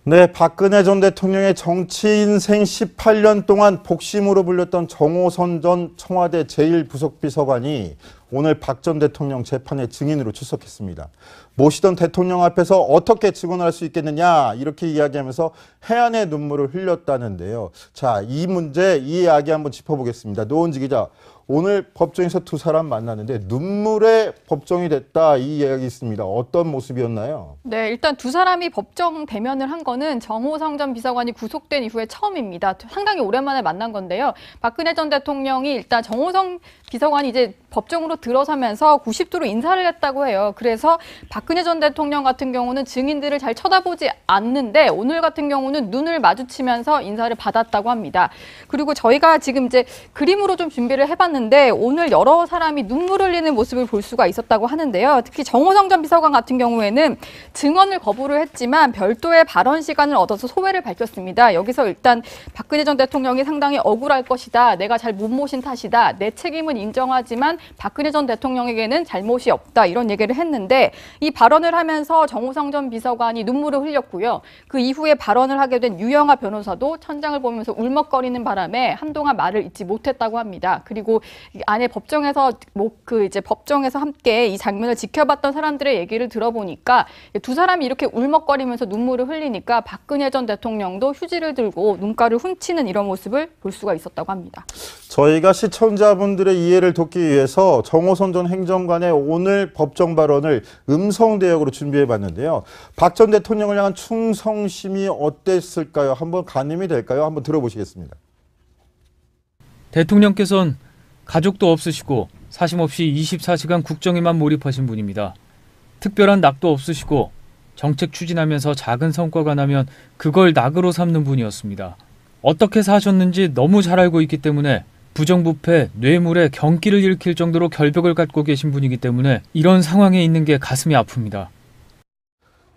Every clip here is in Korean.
네, 박근혜 전 대통령의 정치 인생 18년 동안 복심으로 불렸던 정호선 전 청와대 제1부속비서관이 오늘 박 전 대통령 재판에 증인으로 출석했습니다. 모시던 대통령 앞에서 어떻게 증언할 수 있겠느냐 이렇게 이야기하면서 해안의 눈물을 흘렸다는데요. 자, 이 문제, 이 이야기 한번 짚어보겠습니다. 노은지 기자, 오늘 법정에서 두 사람 만났는데 눈물의 법정이 됐다 이 이야기 있습니다. 어떤 모습이었나요? 네, 일단 두 사람이 법정 대면을 한 거는 정호성 전 비서관이 구속된 이후에 처음입니다. 상당히 오랜만에 만난 건데요. 박근혜 전 대통령이 일단 정호성 비서관이 이제 법정으로 들어서면서 90도로 인사를 했다고 해요. 그래서 박근혜 전 대통령 같은 경우는 증인들을 잘 쳐다보지 않는데 오늘 같은 경우는 눈을 마주치면서 인사를 받았다고 합니다. 그리고 저희가 지금 이제 그림으로 좀 준비를 해봤는데 오늘 여러 사람이 눈물 흘리는 모습을 볼 수가 있었다고 하는데요. 특히 정호성 전 비서관 같은 경우에는 증언을 거부를 했지만 별도의 발언 시간을 얻어서 소회를 밝혔습니다. 여기서 일단 박근혜 전 대통령이 상당히 억울할 것이다. 내가 잘 못 모신 탓이다. 내 책임은 인정하지만 박근혜 전 대통령에게는 잘못이 없다. 이런 얘기를 했는데 이 발언을 하면서 정호성 전 비서관이 눈물을 흘렸고요. 그 이후에 발언을 하게 된 유영하 변호사도 천장을 보면서 울먹거리는 바람에 한동안 말을 잇지 못했다고 합니다. 그리고 안에 법정에서 이제 법정에서 함께 이 장면을 지켜봤던 사람들의 얘기를 들어보니까 두 사람이 이렇게 울먹거리면서 눈물을 흘리니까 박근혜 전 대통령도 휴지를 들고 눈가를 훔치는 이런 모습을 볼 수가 있었다고 합니다. 저희가 시청자분들의 이해를 돕기 위해서 정호선 전 행정관의 오늘 법정 발언을 음성 대역으로 준비해봤는데요. 박 전 대통령을 향한 충성심이 어땠을까요? 한번 가늠이 될까요? 한번 들어보시겠습니다. 대통령께서는 가족도 없으시고 사심없이 24시간 국정에만 몰입하신 분입니다. 특별한 낙도 없으시고 정책 추진하면서 작은 성과가 나면 그걸 낙으로 삼는 분이었습니다. 어떻게 사셨는지 너무 잘 알고 있기 때문에 부정부패, 뇌물에 경기를 일으킬 정도로 결벽을 갖고 계신 분이기 때문에 이런 상황에 있는 게 가슴이 아픕니다.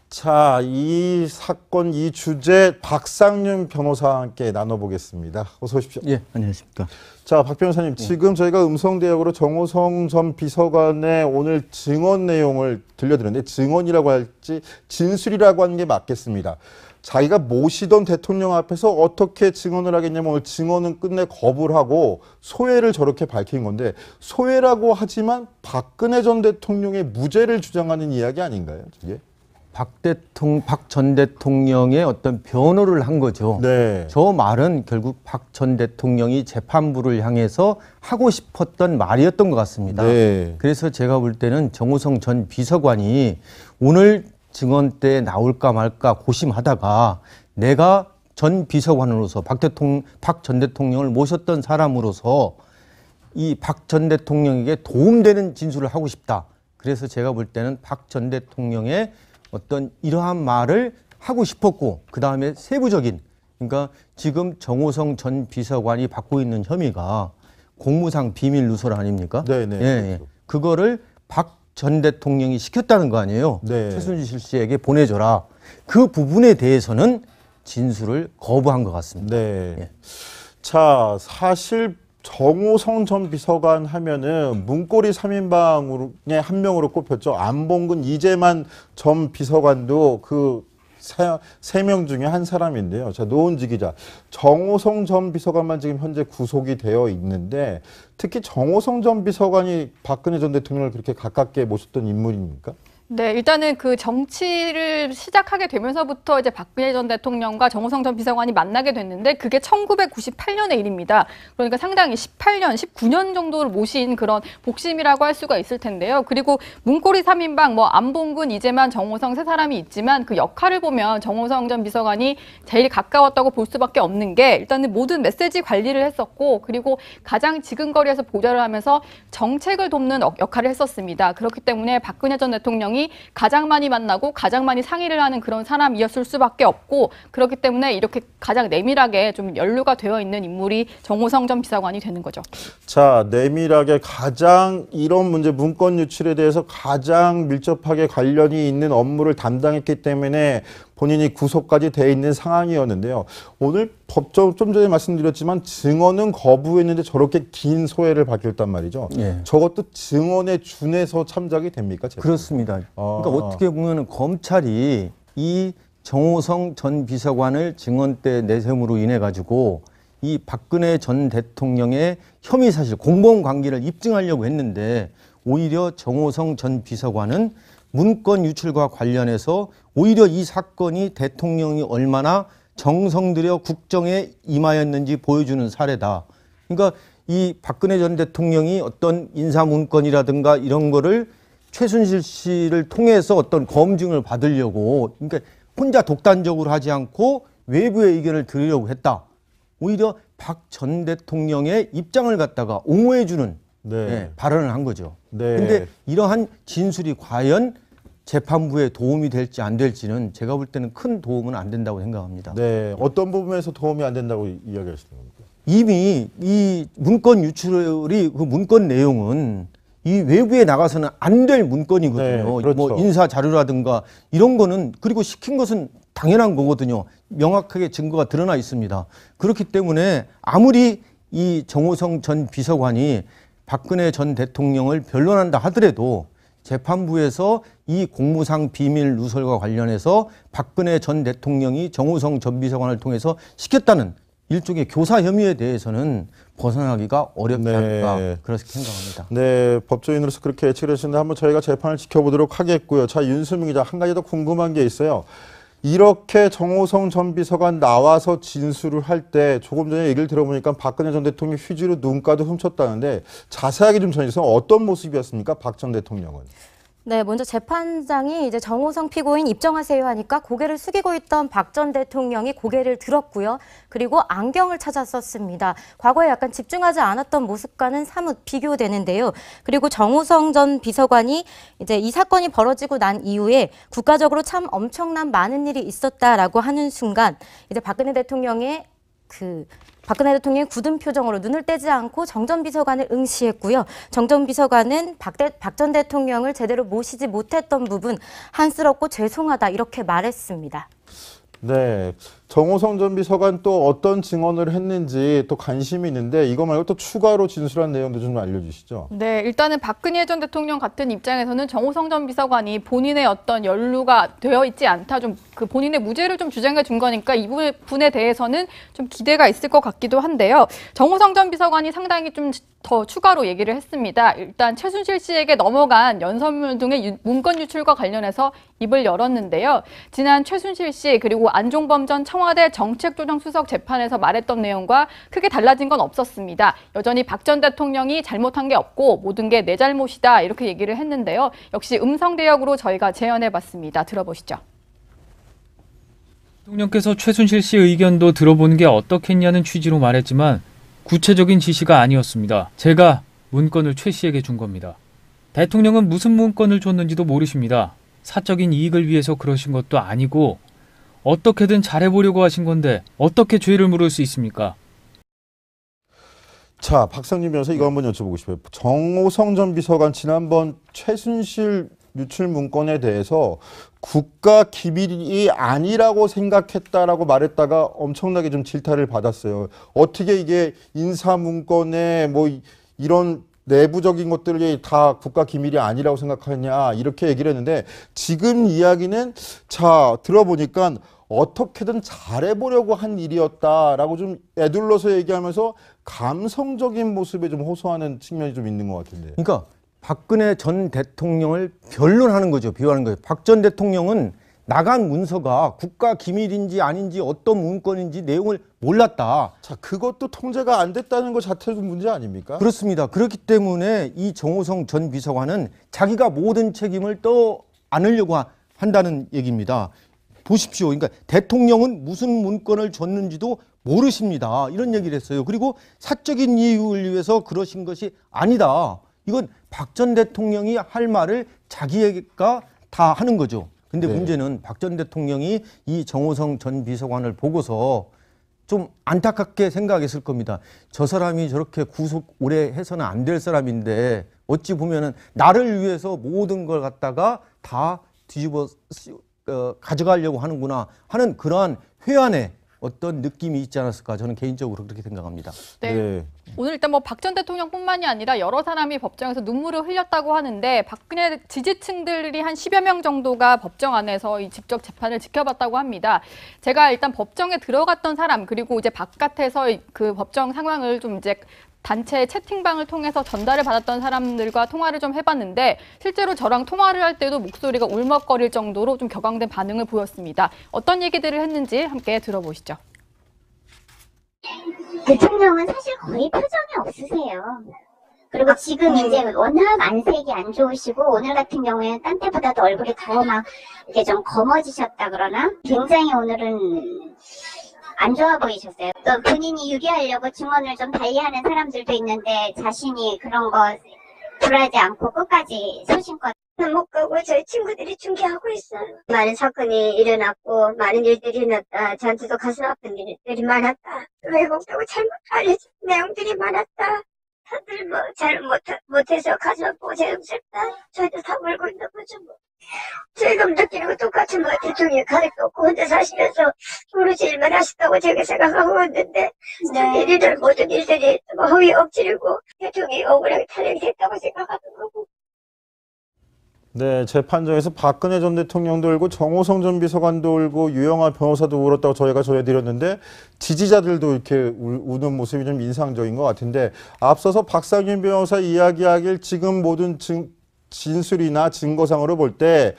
자, 이 사건, 이 주제 박상윤 변호사와 함께 나눠보겠습니다. 어서 오십시오. 예, 안녕하십니까. 자, 박 변호사님, 지금 저희가 음성 대역으로 정호성 전 비서관의 오늘 증언 내용을 들려드렸는데 증언이라고 할지 진술이라고 하는 게 맞겠습니다. 자기가 모시던 대통령 앞에서 어떻게 증언을 하겠냐면 오늘 증언은 끝내 거부를 하고 소회를 저렇게 밝힌 건데 소회라고 하지만 박근혜 전 대통령의 무죄를 주장하는 이야기 아닌가요? 이게? 박 전 대통령의 어떤 변호를 한 거죠. 네. 저 말은 결국 박 전 대통령이 재판부를 향해서 하고 싶었던 말이었던 것 같습니다. 네. 그래서 제가 볼 때는 정호성 전 비서관이 오늘 증언 때 나올까 말까 고심하다가 내가 전 비서관으로서 박 전 대통령을 모셨던 사람으로서 이 박 전 대통령에게 도움되는 진술을 하고 싶다. 그래서 제가 볼 때는 박 전 대통령의 어떤 이러한 말을 하고 싶었고 그 다음에 세부적인 그러니까 지금 정호성 전 비서관이 받고 있는 혐의가 공무상 비밀 누설 아닙니까? 네네. 예. 그거를 박 전 대통령이 시켰다는 거 아니에요. 네. 최순실 씨에게 보내줘라. 그 부분에 대해서는 진술을 거부한 것 같습니다. 네. 예. 자, 사실 정호성 전 비서관 하면은 문고리 3인방의 한 명으로 꼽혔죠. 안봉근, 이재만 전 비서관도 그 세 명 중에 한 사람인데요. 자, 노은지 기자, 정호성 전 비서관만 지금 현재 구속이 되어 있는데 특히 정호성 전 비서관이 박근혜 전 대통령을 그렇게 가깝게 모셨던 인물입니까? 네, 일단은 그 정치를 시작하게 되면서부터 이제 박근혜 전 대통령과 정호성 전 비서관이 만나게 됐는데 그게 1998년의 일입니다. 그러니까 상당히 18년, 19년 정도를 모신 그런 복심이라고 할 수가 있을 텐데요. 그리고 문고리 3인방, 뭐 안봉근, 이재만, 정호성 세 사람이 있지만 그 역할을 보면 정호성 전 비서관이 제일 가까웠다고 볼 수밖에 없는 게 일단은 모든 메시지 관리를 했었고 그리고 가장 지근거리에서 보좌를 하면서 정책을 돕는 역할을 했었습니다. 그렇기 때문에 박근혜 전 대통령이 가장 많이 만나고 가장 많이 상의를 하는 그런 사람이었을 수밖에 없고 그렇기 때문에 이렇게 가장 내밀하게 좀 연루가 되어 있는 인물이 정호성 전 비서관이 되는 거죠. 자, 내밀하게 가장 이런 문제 문건 유출에 대해서 가장 밀접하게 관련이 있는 업무를 담당했기 때문에 본인이 구속까지 돼 있는 상황이었는데요. 오늘 법정 좀 전에 말씀드렸지만 증언은 거부했는데 저렇게 긴 소회를 밝혔단 말이죠. 예. 저것도 증언에 준해서 참작이 됩니까? 그렇습니다. 그러니까 어떻게 보면 검찰이 이 정호성 전 비서관을 증언대 내세움으로 인해 가지고 이 박근혜 전 대통령의 혐의 사실, 공범 관계를 입증하려고 했는데 오히려 정호성 전 비서관은 문건 유출과 관련해서 오히려 이 사건이 대통령이 얼마나 정성 들여 국정에 임하였는지 보여주는 사례다. 그러니까 이 박근혜 전 대통령이 어떤 인사 문건이라든가 이런 거를 최순실 씨를 통해서 어떤 검증을 받으려고, 그러니까 혼자 독단적으로 하지 않고 외부의 의견을 들으려고 했다. 오히려 박 전 대통령의 입장을 갖다가 옹호해주는 네. 발언을 한 거죠. 네. 근데 이러한 진술이 과연 재판부에 도움이 될지 안 될지는 제가 볼 때는 큰 도움은 안 된다고 생각합니다. 네. 어떤 부분에서 도움이 안 된다고 이야기하시는 겁니까? 이미 이 문건 유출이 그 문건 내용은 이 외부에 나가서는 안 될 문건이거든요. 네, 그렇죠. 뭐 인사 자료라든가 이런 거는, 그리고 시킨 것은 당연한 거거든요. 명확하게 증거가 드러나 있습니다. 그렇기 때문에 아무리 이 정호성 전 비서관이 박근혜 전 대통령을 변론한다 하더라도 재판부에서 이 공무상 비밀 누설과 관련해서 박근혜 전 대통령이 정호성 전 비서관을 통해서 시켰다는 일종의 교사 혐의에 대해서는 벗어나기가 어렵지 네. 않을까 그렇게 생각합니다. 네, 법조인으로서 그렇게 예측을 하시는데 한번 저희가 재판을 지켜보도록 하겠고요. 자, 윤수민 기자, 한 가지 더 궁금한 게 있어요. 이렇게 정호성 전 비서관 나와서 진술을 할 때 조금 전에 얘기를 들어보니까 박근혜 전 대통령 휴지로 눈가도 훔쳤다는데 자세하게 좀 전해주세요. 어떤 모습이었습니까? 박 전 대통령은. 네, 먼저 재판장이 이제 정호성 피고인 입정하세요 하니까 고개를 숙이고 있던 박 전 대통령이 고개를 들었고요. 그리고 안경을 찾았었습니다. 과거에 약간 집중하지 않았던 모습과는 사뭇 비교되는데요. 그리고 정호성 전 비서관이 이제 이 사건이 벌어지고 난 이후에 국가적으로 참 엄청난 많은 일이 있었다라고 하는 순간 이제 박근혜 대통령의 굳은 표정으로 눈을 떼지 않고 정 전 비서관을 응시했고요. 정 전 비서관은 박 전 대통령을 제대로 모시지 못했던 부분 한스럽고 죄송하다 이렇게 말했습니다. 네, 정호성 전 비서관 또 어떤 증언을 했는지 또 관심이 있는데 이거 말고 또 추가로 진술한 내용도 좀 알려주시죠. 네, 일단은 박근혜 전 대통령 같은 입장에서는 정호성 전 비서관이 본인의 어떤 연루가 되어 있지 않다, 좀 그 본인의 무죄를 좀 주장해 준 거니까 이 부분에 대해서는 좀 기대가 있을 것 같기도 한데요. 정호성 전 비서관이 상당히 좀 더 추가로 얘기를 했습니다. 일단 최순실 씨에게 넘어간 연설문 등의 문건 유출과 관련해서 입을 열었는데요. 지난 최순실 씨 그리고 안종범 전 청와대 정책조정수석 재판에서 말했던 내용과 크게 달라진 건 없었습니다. 여전히 박 전 대통령이 잘못한 게 없고 모든 게 내 잘못이다 이렇게 얘기를 했는데요. 역시 음성 대역으로 저희가 재현해봤습니다. 들어보시죠. 대통령께서 최순실 씨 의견도 들어보는 게 어떻겠냐는 취지로 말했지만 구체적인 지시가 아니었습니다. 제가 문건을 최 씨에게 준 겁니다. 대통령은 무슨 문건을 줬는지도 모르십니다. 사적인 이익을 위해서 그러신 것도 아니고 어떻게든 잘해보려고 하신 건데 어떻게 죄를 물을 수 있습니까? 자, 박상진 변호사 이거 한번 여쭤보고 싶어요. 정호성 전 비서관 지난번 최순실 유출 문건에 대해서 국가 기밀이 아니라고 생각했다라고 말했다가 엄청나게 좀 질타를 받았어요. 어떻게 이게 인사 문건에 뭐 이런 내부적인 것들이 다 국가 기밀이 아니라고 생각하냐 이렇게 얘기를 했는데 지금 이야기는 자 들어보니까 어떻게든 잘해보려고 한 일이었다라고 좀 애둘러서 얘기하면서 감성적인 모습에 좀 호소하는 측면이 좀 있는 것 같은데. 그러니까 박근혜 전 대통령을 변론하는 거죠. 비호하는 거예요. 박 전 대통령은 나간 문서가 국가 기밀인지 아닌지 어떤 문건인지 내용을 몰랐다. 자, 그것도 통제가 안 됐다는 것 자체도 문제 아닙니까? 그렇습니다. 그렇기 때문에 이 정호성 전 비서관은 자기가 모든 책임을 떠안으려고 한다는 얘기입니다. 보십시오. 그러니까 대통령은 무슨 문건을 줬는지도 모르십니다. 이런 얘기를 했어요. 그리고 사적인 이유를 위해서 그러신 것이 아니다. 이건 박 전 대통령이 할 말을 자기가 다 하는 거죠. 근데 네. 문제는 박 전 대통령이 이 정호성 전 비서관을 보고서 좀 안타깝게 생각했을 겁니다. 저 사람이 저렇게 구속 오래 해서는 안 될 사람인데 어찌 보면은 나를 위해서 모든 걸 갖다가 다 뒤집어 가져가려고 하는구나 하는 그러한 회한에 어떤 느낌이 있지 않았을까 저는 개인적으로 그렇게 생각합니다. 네. 오늘 일단 뭐 박 전 대통령뿐만이 아니라 여러 사람이 법정에서 눈물을 흘렸다고 하는데 박근혜 지지층들이 한 10여 명 정도가 법정 안에서 이 직접 재판을 지켜봤다고 합니다. 제가 일단 법정에 들어갔던 사람 그리고 이제 바깥에서 그 법정 상황을 좀 이제 단체 채팅방을 통해서 전달을 받았던 사람들과 통화를 좀 해봤는데 실제로 저랑 통화를 할 때도 목소리가 울먹거릴 정도로 좀 격앙된 반응을 보였습니다. 어떤 얘기들을 했는지 함께 들어보시죠. 대통령은 사실 거의 표정이 없으세요. 그리고 지금 이제 워낙 안색이 안 좋으시고 오늘 같은 경우에는 딴 때보다도 얼굴이 더 막 이렇게 좀 검어지셨다 그러나 굉장히 오늘은 안 좋아 보이셨어요. 또 본인이 유리하려고 증언을 좀 달리하는 사람들도 있는데 자신이 그런 거 굴하지 않고 끝까지 소신껏 못 가고 저희 친구들이 중계하고 있어요. 많은 사건이 일어났고 많은 일들이 일어났다. 저한테도 가슴 아픈 일들이 많았다. 왜곡되고 잘못 알려진 내용들이 많았다. 다들 뭐 잘 못해서 가슴 아프고 죄송스럽다. 저희도 다 울고 있는 거죠 뭐. 저희가 느끼는 거 똑같이 뭐 대통령이 가족도 없고 혼자 사시면서 오로지 일만 하셨다고 제가 생각하고 있는데 일들 모든 일들이 허위 억지르고 대통령이 억울하게 탄핵이 됐다고 생각하는 거고. 네, 재판장에서 박근혜 전 대통령도 울고 정호성 전 비서관도 울고 유영하 변호사도 울었다고 저희가 전해드렸는데 지지자들도 이렇게 우는 모습이 좀 인상적인 것 같은데 앞서서 박상윤 변호사 이야기하길 지금 모든 진술이나 증거상으로 볼 때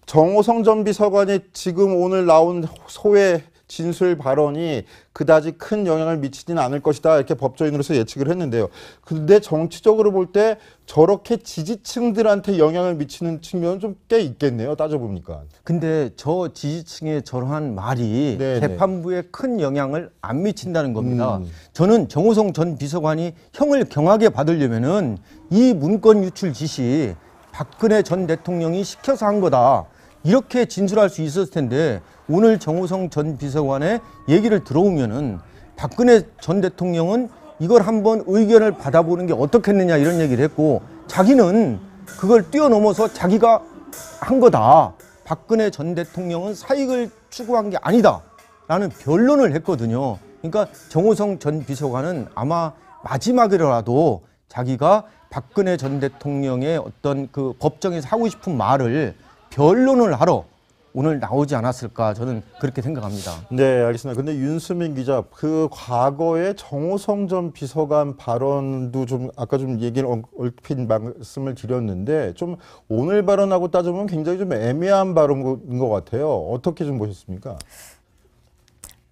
정호성 전 비서관의 지금 오늘 나온 소회 진술 발언이 그다지 큰 영향을 미치지는 않을 것이다 이렇게 법조인으로서 예측을 했는데요. 근데 정치적으로 볼 때 저렇게 지지층들한테 영향을 미치는 측면은 좀 꽤 있겠네요. 따져보니까. 근데 저 지지층의 저러한 말이 네네. 재판부에 큰 영향을 안 미친다는 겁니다. 저는 정호성 전 비서관이 형을 경하게 받으려면은 이 문건 유출 지시 박근혜 전 대통령이 시켜서 한 거다. 이렇게 진술할 수 있었을 텐데 오늘 정호성 전 비서관의 얘기를 들어오면은 박근혜 전 대통령은 이걸 한번 의견을 받아보는 게 어떻겠느냐 이런 얘기를 했고 자기는 그걸 뛰어넘어서 자기가 한 거다. 박근혜 전 대통령은 사익을 추구한 게 아니다. 라는 변론을 했거든요. 그러니까 정호성 전 비서관은 아마 마지막이라도 자기가 박근혜 전 대통령의 어떤 그 법정에서 하고 싶은 말을 변론을 하러 오늘 나오지 않았을까 저는 그렇게 생각합니다. 네, 알겠습니다. 근데 윤수민 기자, 그 과거에 정호성 전 비서관 발언도 좀 아까 좀 얘기를 얼핏 말씀을 드렸는데 좀 오늘 발언하고 따져보면 굉장히 좀 애매한 발언인 것 같아요. 어떻게 좀 보셨습니까?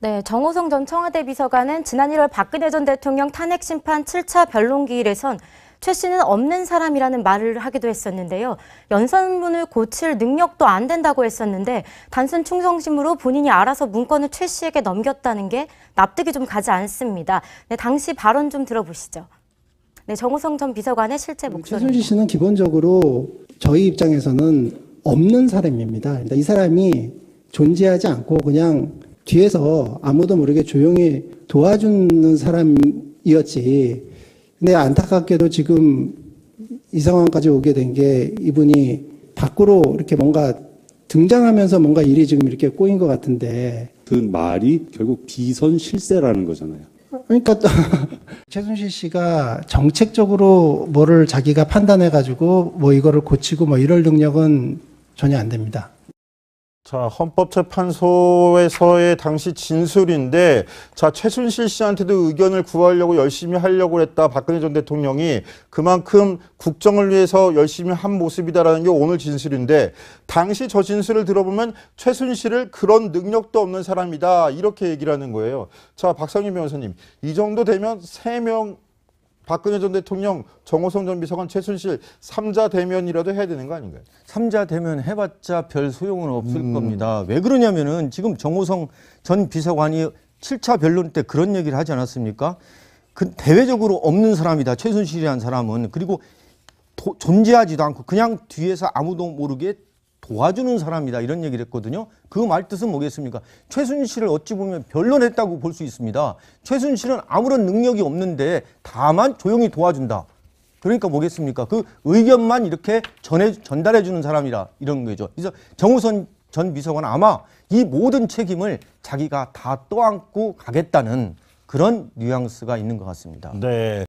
네, 정호성 전 청와대 비서관은 지난 1월 박근혜 전 대통령 탄핵 심판 7차 변론기일에선 최 씨는 없는 사람이라는 말을 하기도 했었는데요. 연설문을 고칠 능력도 안 된다고 했었는데 단순 충성심으로 본인이 알아서 문건을 최 씨에게 넘겼다는 게 납득이 좀 가지 않습니다. 네, 당시 발언 좀 들어보시죠. 네, 정호성 전 비서관의 실제 목소리. 최순실 씨는 기본적으로 저희 입장에서는 없는 사람입니다. 이 사람이 존재하지 않고 그냥 뒤에서 아무도 모르게 조용히 도와주는 사람이었지. 근데 안타깝게도 지금 이 상황까지 오게 된 게 이분이 밖으로 이렇게 뭔가 등장하면서 뭔가 일이 지금 이렇게 꼬인 것 같은데. 그 말이 결국 비선 실세라는 거잖아요. 그러니까 또 최순실 씨가 정책적으로 뭐를 자기가 판단해가지고 뭐 이거를 고치고 뭐 이럴 능력은 전혀 안 됩니다. 자, 헌법재판소에서의 당시 진술인데, 자, 최순실 씨한테도 의견을 구하려고 열심히 하려고 했다. 박근혜 전 대통령이 그만큼 국정을 위해서 열심히 한 모습이다라는 게 오늘 진술인데, 당시 저 진술을 들어보면 최순실을 그런 능력도 없는 사람이다. 이렇게 얘기를 하는 거예요. 자, 박상윤 변호사님, 이 정도 되면 3명 박근혜 전 대통령, 정호성 전 비서관, 최순실 3자 대면이라도 해야 되는 거 아닌가요? 3자 대면 해봤자 별 소용은 없을 겁니다. 왜 그러냐면은 지금 정호성 전 비서관이 7차 변론 때 그런 얘기를 하지 않았습니까? 그 대외적으로 없는 사람이다. 최순실이라는 사람은. 그리고 존재하지도 않고 그냥 뒤에서 아무도 모르게 도와주는 사람이다. 이런 얘기를 했거든요. 그 말 뜻은 뭐겠습니까? 최순실을 어찌 보면 변론했다고 볼 수 있습니다. 최순실은 아무런 능력이 없는데 다만 조용히 도와준다. 그러니까 뭐겠습니까? 그 의견만 이렇게 전달해 주는 사람이라 이런 거죠. 그래서 정호성 전 비서관은 아마 이 모든 책임을 자기가 다 떠안고 가겠다는 그런 뉘앙스가 있는 것 같습니다. 네.